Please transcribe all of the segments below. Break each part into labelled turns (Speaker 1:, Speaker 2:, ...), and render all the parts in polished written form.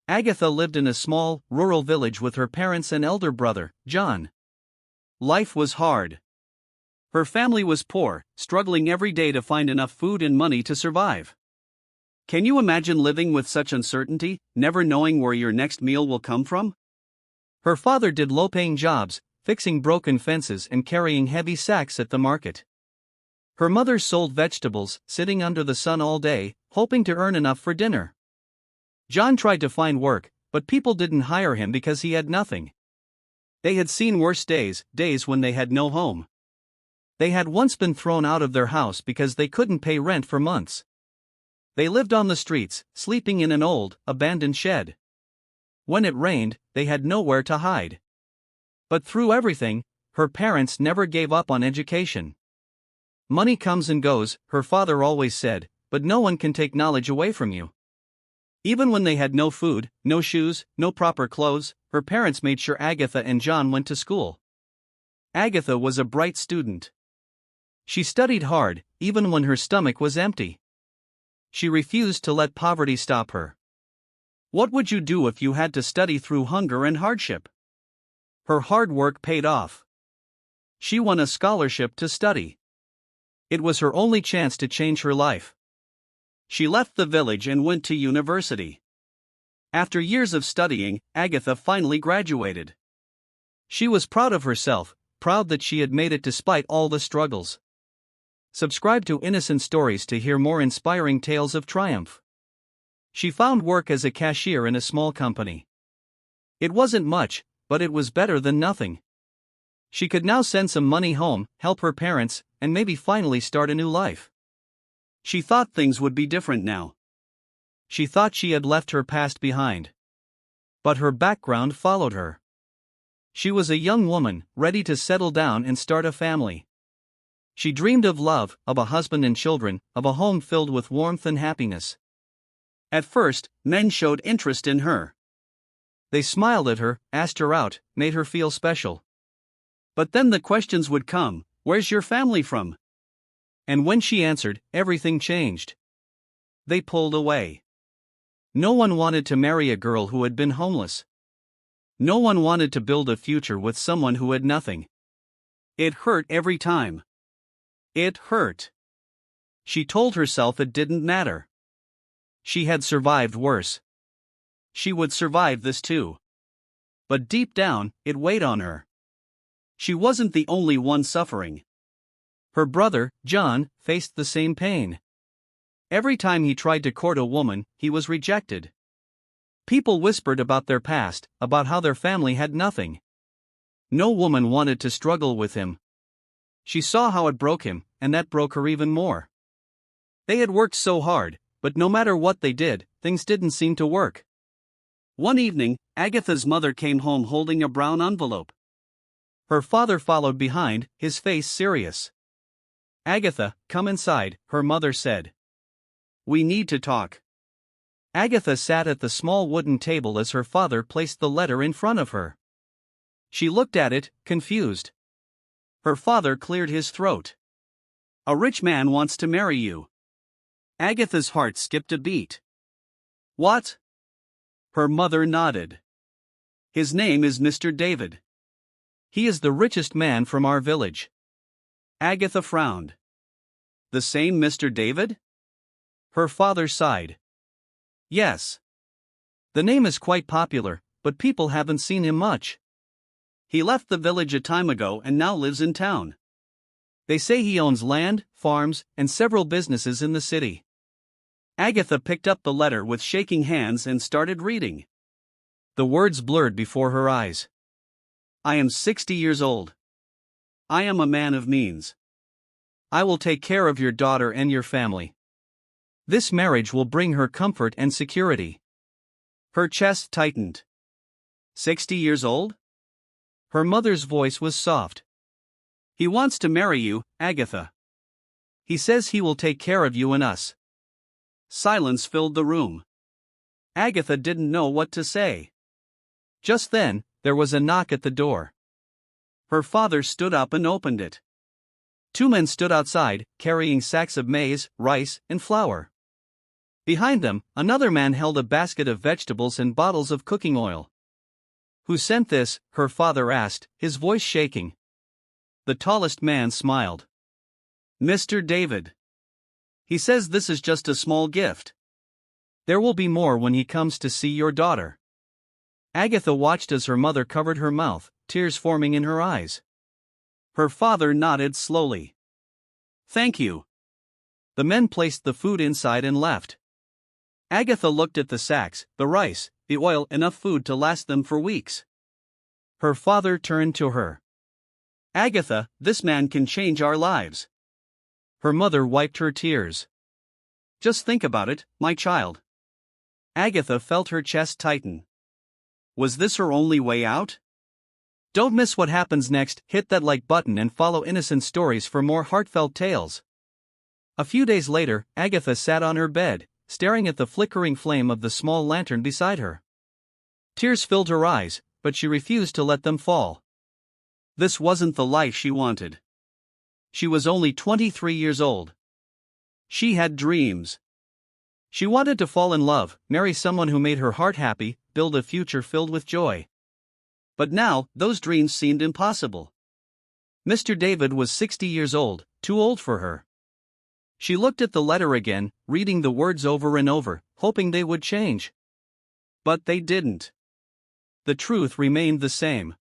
Speaker 1: Agatha lived in a small, rural village with her parents and elder brother, John. Life was hard. Her family was poor, struggling every day to find enough food and money to survive. Can you imagine living with such uncertainty, never knowing where your next meal will come from? Her father did low-paying jobs, fixing broken fences and carrying heavy sacks at the market. Her mother sold vegetables, sitting under the sun all day, hoping to earn enough for dinner. John tried to find work, but people didn't hire him because he had nothing. They had seen worse days, days when they had no home. They had once been thrown out of their house because they couldn't pay rent for months. They lived on the streets, sleeping in an old, abandoned shed. When it rained, they had nowhere to hide. But through everything, her parents never gave up on education. Money comes and goes, her father always said, but no one can take knowledge away from you. Even when they had no food, no shoes, no proper clothes, her parents made sure Agatha and John went to school. Agatha was a bright student. She studied hard, even when her stomach was empty. She refused to let poverty stop her. What would you do if you had to study through hunger and hardship? Her hard work paid off. She won a scholarship to study. It was her only chance to change her life. She left the village and went to university. After years of studying, Agatha finally graduated. She was proud of herself, proud that she had made it despite all the struggles. Subscribe to Innocent Stories to hear more inspiring tales of triumph. She found work as a cashier in a small company. It wasn't much, but it was better than nothing. She could now send some money home, help her parents, and maybe finally start a new life. She thought things would be different now. She thought she had left her past behind. But her background followed her. She was a young woman, ready to settle down and start a family. She dreamed of love, of a husband and children, of a home filled with warmth and happiness. At first, men showed interest in her. They smiled at her, asked her out, made her feel special. But then the questions would come, "Where's your family from?" And when she answered, everything changed. They pulled away. No one wanted to marry a girl who had been homeless. No one wanted to build a future with someone who had nothing. It hurt every time. It hurt. She told herself it didn't matter. She had survived worse. She would survive this too. But deep down, it weighed on her. She wasn't the only one suffering. Her brother, John, faced the same pain. Every time he tried to court a woman, he was rejected. People whispered about their past, about how their family had nothing. No woman wanted to struggle with him. She saw how it broke him, and that broke her even more. They had worked so hard, but no matter what they did, things didn't seem to work. One evening, Agatha's mother came home holding a brown envelope. Her father followed behind, his face serious. "Agatha, come inside," her mother said. "We need to talk." Agatha sat at the small wooden table as her father placed the letter in front of her. She looked at it, confused. Her father cleared his throat. "A rich man wants to marry you." Agatha's heart skipped a beat. "What?" Her mother nodded. "His name is Mr. David. He is the richest man from our village." Agatha frowned. "The same Mr. David?" Her father sighed. "Yes. The name is quite popular, but people haven't seen him much. He left the village a time ago and now lives in town. They say he owns land, farms, and several businesses in the city." Agatha picked up the letter with shaking hands and started reading. The words blurred before her eyes. "I am 60 years old. I am a man of means. I will take care of your daughter and your family. This marriage will bring her comfort and security." Her chest tightened. 60 years old? Her mother's voice was soft. "He wants to marry you, Agatha. He says he will take care of you and us." Silence filled the room. Agatha didn't know what to say. Just then, there was a knock at the door. Her father stood up and opened it. 2 men stood outside, carrying sacks of maize, rice, and flour. Behind them, another man held a basket of vegetables and bottles of cooking oil. "Who sent this?" her father asked, his voice shaking. The tallest man smiled. "Mr. David. He says this is just a small gift. There will be more when he comes to see your daughter." Agatha watched as her mother covered her mouth, tears forming in her eyes. Her father nodded slowly. "Thank you." The men placed the food inside and left. Agatha looked at the sacks, the rice, the oil, enough food to last them for weeks. Her father turned to her. "Agatha, this man can change our lives." Her mother wiped her tears. "Just think about it, my child." Agatha felt her chest tighten. Was this her only way out? Don't miss what happens next. Hit that like button and follow Innocent Stories for more heartfelt tales. A few days later, Agatha sat on her bed, staring at the flickering flame of the small lantern beside her. Tears filled her eyes, but she refused to let them fall. This wasn't the life she wanted. She was only 23 years old. She had dreams. She wanted to fall in love, marry someone who made her heart happy, build a future filled with joy. But now, those dreams seemed impossible. Mr. David was 60 years old, too old for her. She looked at the letter again, reading the words over and over, hoping they would change. But they didn't. The truth remained the same.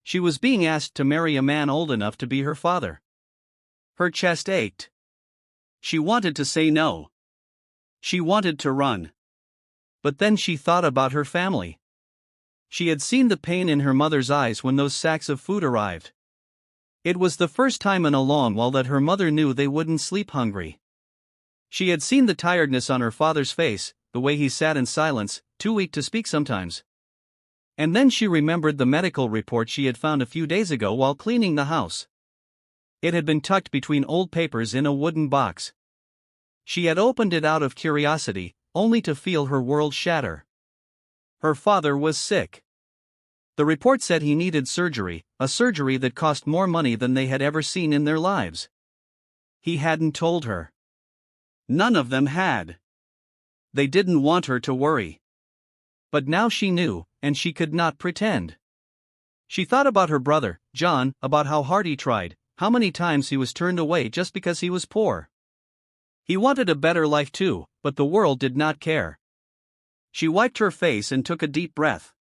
Speaker 1: She was being asked to marry a man old enough to be her father. Her chest ached. She wanted to say no. She wanted to run. But then she thought about her family. She had seen the pain in her mother's eyes when those sacks of food arrived. It was the first time in a long while that her mother knew they wouldn't sleep hungry. She had seen the tiredness on her father's face, the way he sat in silence, too weak to speak sometimes. And then she remembered the medical report she had found a few days ago while cleaning the house. It had been tucked between old papers in a wooden box. She had opened it out of curiosity, only to feel her world shatter. Her father was sick. The report said he needed surgery, a surgery that cost more money than they had ever seen in their lives. He hadn't told her. None of them had. They didn't want her to worry. But now she knew, and she could not pretend. She thought about her brother, John, about how hard he tried, how many times he was turned away just because he was poor. He wanted a better life too, but the world did not care. She wiped her face and took a deep breath.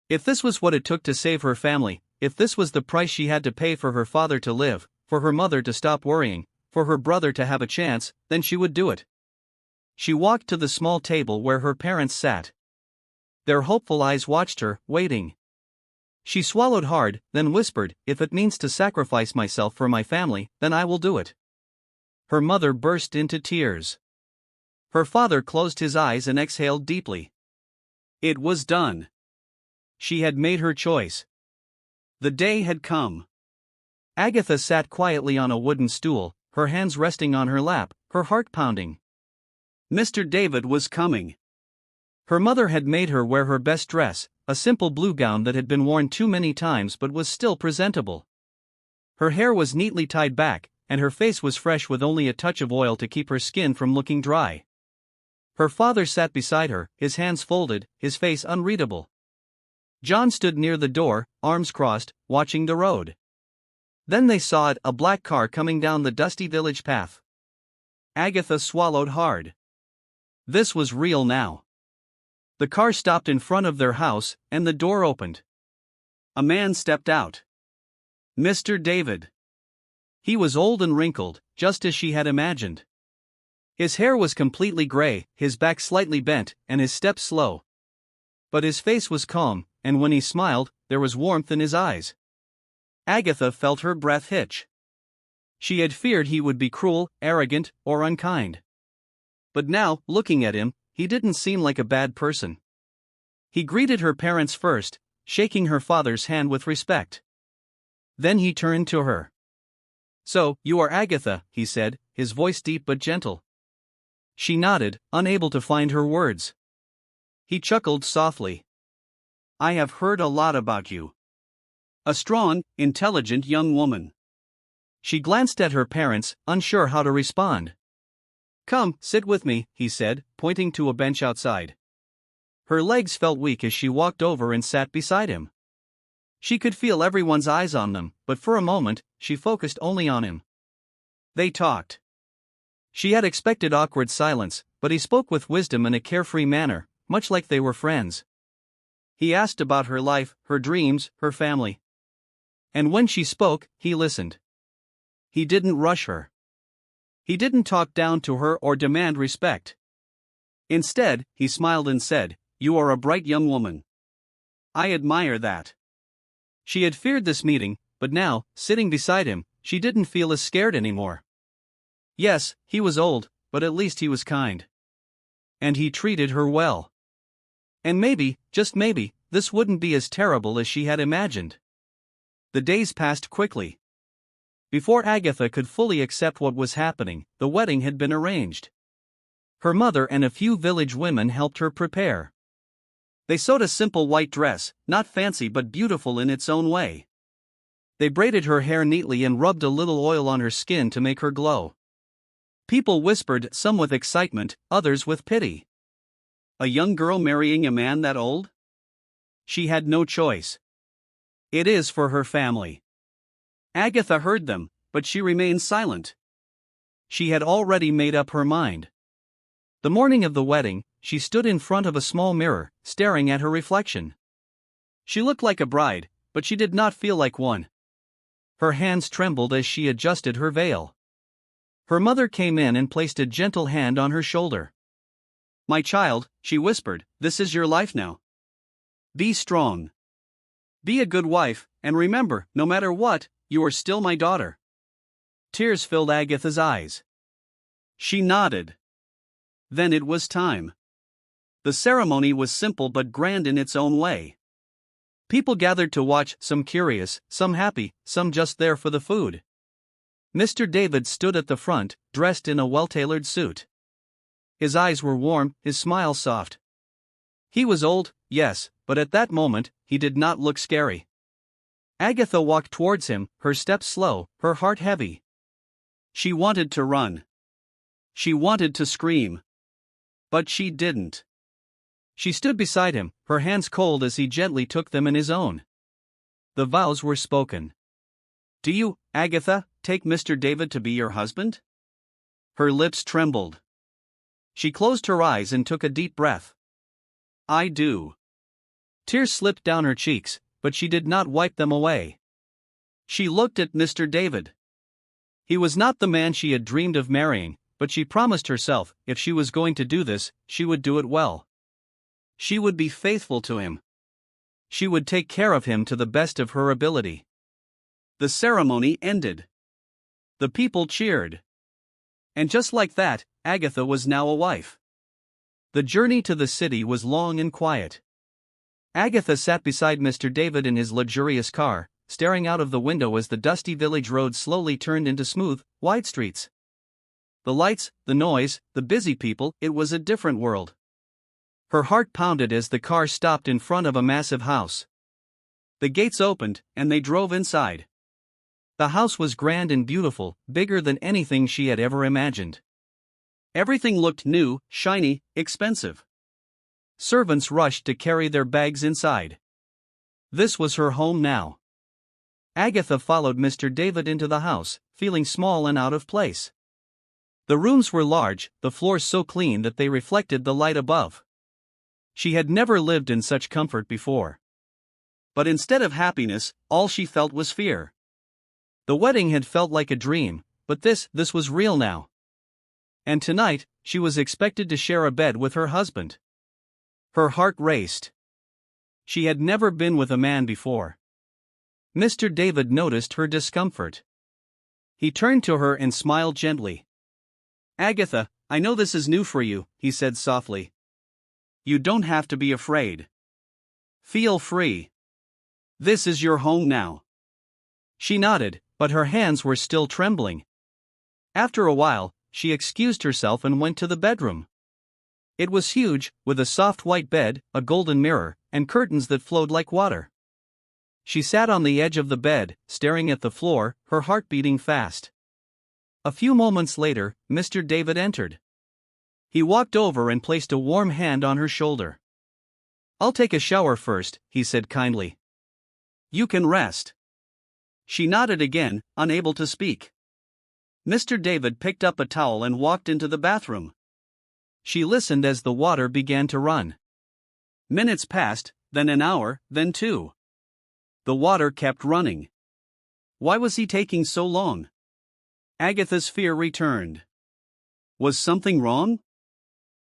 Speaker 1: If this was what it took to save her family, if this was the price she had to pay for her father to live, for her mother to stop worrying, for her brother to have a chance, then she would do it. She walked to the small table where her parents sat. Their hopeful eyes watched her, waiting. She swallowed hard, then whispered, "If it means to sacrifice myself for my family, then I will do it." Her mother burst into tears. Her father closed his eyes and exhaled deeply. It was done. She had made her choice. The day had come. Agatha sat quietly on a wooden stool, her hands resting on her lap, her heart pounding. Mr. David was coming. Her mother had made her wear her best dress, a simple blue gown that had been worn too many times but was still presentable. Her hair was neatly tied back, and her face was fresh with only a touch of oil to keep her skin from looking dry. Her father sat beside her, his hands folded, his face unreadable. John stood near the door, arms crossed, watching the road. Then they saw it, a black car coming down the dusty village path. Agatha swallowed hard. This was real now. The car stopped in front of their house, and the door opened. A man stepped out. Mr. David. He was old and wrinkled, just as she had imagined. His hair was completely gray, his back slightly bent, and his step slow. But his face was calm, and when he smiled, there was warmth in his eyes. Agatha felt her breath hitch. She had feared he would be cruel, arrogant, or unkind. But now, looking at him, he didn't seem like a bad person. He greeted her parents first, shaking her father's hand with respect. Then he turned to her. "So, you are Agatha," he said, his voice deep but gentle. She nodded, unable to find her words. He chuckled softly. "I have heard a lot about you. A strong, intelligent young woman." She glanced at her parents, unsure how to respond. "Come, sit with me," he said, pointing to a bench outside. Her legs felt weak as she walked over and sat beside him. She could feel everyone's eyes on them, but for a moment, she focused only on him. They talked. She had expected awkward silence, but he spoke with wisdom in a carefree manner, much like they were friends. He asked about her life, her dreams, her family. And when she spoke, he listened. He didn't rush her. He didn't talk down to her or demand respect. Instead, he smiled and said, "You are a bright young woman. I admire that." She had feared this meeting, but now, sitting beside him, she didn't feel as scared anymore. Yes, he was old, but at least he was kind. And he treated her well. And maybe, just maybe, this wouldn't be as terrible as she had imagined. The days passed quickly. Before Agatha could fully accept what was happening, the wedding had been arranged. Her mother and a few village women helped her prepare. They sewed a simple white dress, not fancy but beautiful in its own way. They braided her hair neatly and rubbed a little oil on her skin to make her glow. People whispered, some with excitement, others with pity. A young girl marrying a man that old? She had no choice. It is for her family. Agatha heard them, but she remained silent. She had already made up her mind. The morning of the wedding, she stood in front of a small mirror, staring at her reflection. She looked like a bride, but she did not feel like one. Her hands trembled as she adjusted her veil. Her mother came in and placed a gentle hand on her shoulder. "My child," she whispered, "this is your life now. Be strong. Be a good wife, and remember, no matter what, you are still my daughter." Tears filled Agatha's eyes. She nodded. Then it was time. The ceremony was simple but grand in its own way. People gathered to watch, some curious, some happy, some just there for the food. Mr. David stood at the front, dressed in a well-tailored suit. His eyes were warm, his smile soft. He was old, yes, but at that moment, he did not look scary. Agatha walked towards him, her steps slow, her heart heavy. She wanted to run. She wanted to scream. But she didn't. She stood beside him, her hands cold as he gently took them in his own. The vows were spoken. "Do you, Agatha, take Mr. David to be your husband?" Her lips trembled. She closed her eyes and took a deep breath. "I do." Tears slipped down her cheeks, but she did not wipe them away. She looked at Mr. David. He was not the man she had dreamed of marrying, but she promised herself, if she was going to do this, she would do it well. She would be faithful to him. She would take care of him to the best of her ability. The ceremony ended. The people cheered. And just like that, Agatha was now a wife. The journey to the city was long and quiet. Agatha sat beside Mr. David in his luxurious car, staring out of the window as the dusty village road slowly turned into smooth, wide streets. The lights, the noise, the busy people, it was a different world. Her heart pounded as the car stopped in front of a massive house. The gates opened, and they drove inside. The house was grand and beautiful, bigger than anything she had ever imagined. Everything looked new, shiny, expensive. Servants rushed to carry their bags inside. This was her home now. Agatha followed Mr. David into the house, feeling small and out of place. The rooms were large, the floors so clean that they reflected the light above. She had never lived in such comfort before. But instead of happiness, all she felt was fear. The wedding had felt like a dream, but this was real now. And tonight, she was expected to share a bed with her husband. Her heart raced. She had never been with a man before. Mr. David noticed her discomfort. He turned to her and smiled gently. "Agatha, I know this is new for you," he said softly. "You don't have to be afraid. Feel free. This is your home now." She nodded, but her hands were still trembling. After a while, she excused herself and went to the bedroom. It was huge, with a soft white bed, a golden mirror, and curtains that flowed like water. She sat on the edge of the bed, staring at the floor, her heart beating fast. A few moments later, Mr. David entered. He walked over and placed a warm hand on her shoulder. "I'll take a shower first," he said kindly. "You can rest." She nodded again, unable to speak. Mr. David picked up a towel and walked into the bathroom. She listened as the water began to run. Minutes passed, then an hour, then 2. The water kept running. Why was he taking so long? Agatha's fear returned. Was something wrong?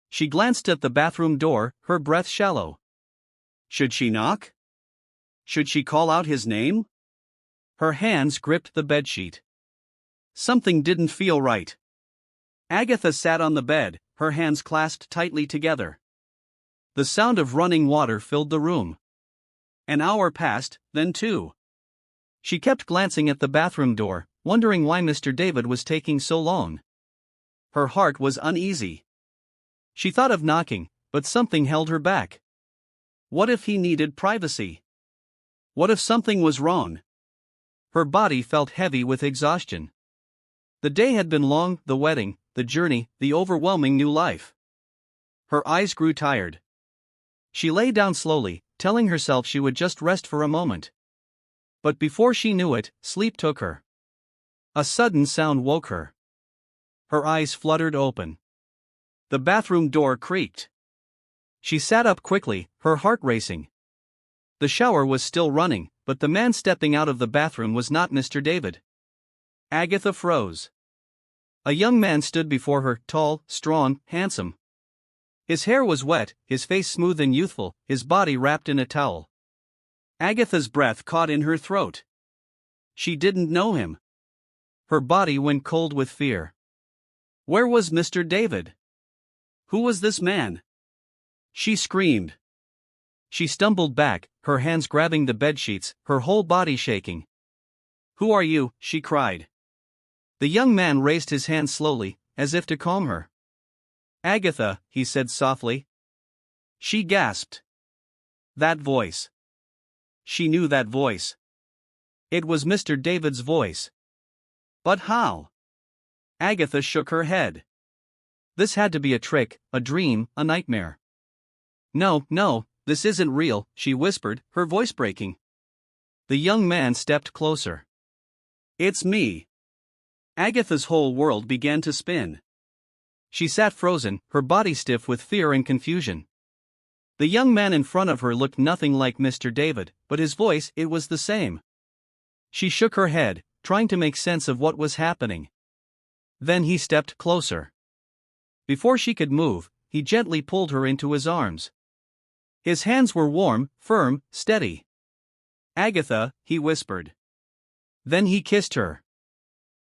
Speaker 1: She glanced at the bathroom door, her breath shallow. Should she knock? Should she call out his name? Her hands gripped the bedsheet. Something didn't feel right. Agatha sat on the bed, her hands clasped tightly together. The sound of running water filled the room. An hour passed, then 2. She kept glancing at the bathroom door, wondering why Mr. David was taking so long. Her heart was uneasy. She thought of knocking, but something held her back. What if he needed privacy? What if something was wrong? Her body felt heavy with exhaustion. The day had been long, the wedding, the journey, the overwhelming new life. Her eyes grew tired. She lay down slowly, telling herself she would just rest for a moment. But before she knew it, sleep took her. A sudden sound woke her. Her eyes fluttered open. The bathroom door creaked. She sat up quickly, her heart racing. The shower was still running, but the man stepping out of the bathroom was not Mr. David. Agatha froze. A young man stood before her, tall, strong, handsome. His hair was wet, his face smooth and youthful, his body wrapped in a towel. Agatha's breath caught in her throat. She didn't know him. Her body went cold with fear. Where was Mr. David? Who was this man? She screamed. She stumbled back, her hands grabbing the bedsheets, her whole body shaking. "Who are you?" she cried. The young man raised his hand slowly, as if to calm her. "Agatha," he said softly. She gasped. That voice. She knew that voice. It was Mr. David's voice. But how? Agatha shook her head. This had to be a trick, a dream, a nightmare. "No, no, this isn't real," she whispered, her voice breaking. The young man stepped closer. "It's me." Agatha's whole world began to spin. She sat frozen, her body stiff with fear and confusion. The young man in front of her looked nothing like Mr. David, but his voice, it was the same. She shook her head, trying to make sense of what was happening. Then he stepped closer. Before she could move, he gently pulled her into his arms. His hands were warm, firm, steady. "Agatha," he whispered. Then he kissed her.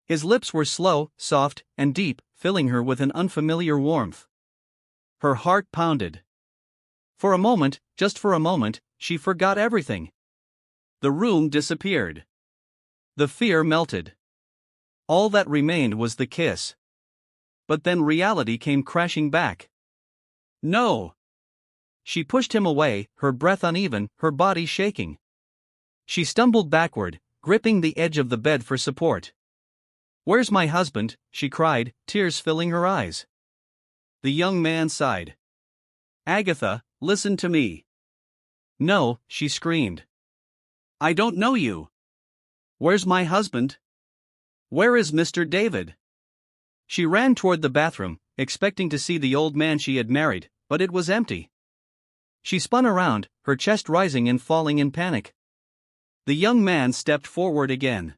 Speaker 1: His lips were slow, soft, and deep, filling her with an unfamiliar warmth. Her heart pounded. For a moment, just for a moment, she forgot everything. The room disappeared. The fear melted. All that remained was the kiss. But then reality came crashing back. "No!" She pushed him away, her breath uneven, her body shaking. She stumbled backward, gripping the edge of the bed for support. "Where's my husband?" she cried, tears filling her eyes. The young man sighed. "Agatha, listen to me." "No," she screamed. "I don't know you. Where's my husband? Where is Mr. David?" She ran toward the bathroom, expecting to see the old man she had married, but it was empty. She spun around, her chest rising and falling in panic. The young man stepped forward again.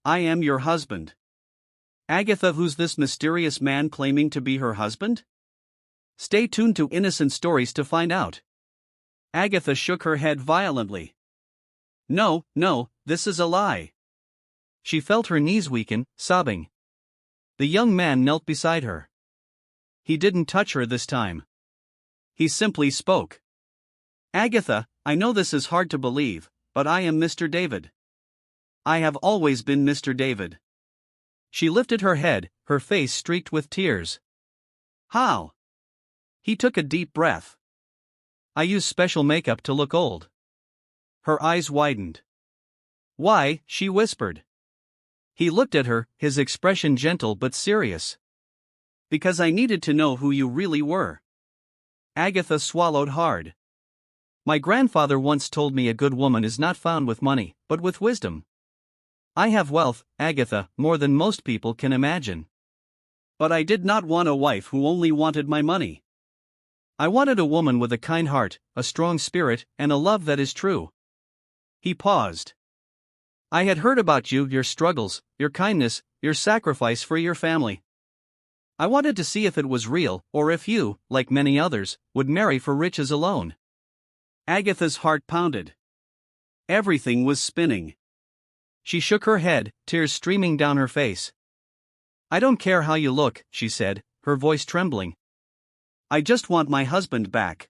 Speaker 1: "I am your husband." "Agatha, who's this mysterious man claiming to be her husband?" Stay tuned to Innocent Stories to find out. Agatha shook her head violently. "No, no, this is a lie." She felt her knees weaken, sobbing. The young man knelt beside her. He didn't touch her this time. He simply spoke. "Agatha, I know this is hard to believe, but I am Mr. David. I have always been Mr. David." She lifted her head, her face streaked with tears. "How?" He took a deep breath. "I use special makeup to look old." Her eyes widened. "Why?" she whispered. He looked at her, his expression gentle but serious. Because I needed to know who you really were. Agatha swallowed hard. My grandfather once told me a good woman is not found with money, but with wisdom. I have wealth, Agatha, more than most people can imagine. But I did not want a wife who only wanted my money. I wanted a woman with a kind heart, a strong spirit, and a love that is true. He paused. I had heard about you, your struggles, your kindness, your sacrifice for your family. I wanted to see if it was real, or if you, like many others, would marry for riches alone. Agatha's heart pounded. Everything was spinning. She shook her head, tears streaming down her face. I don't care how you look, she said, her voice trembling. I just want my husband back.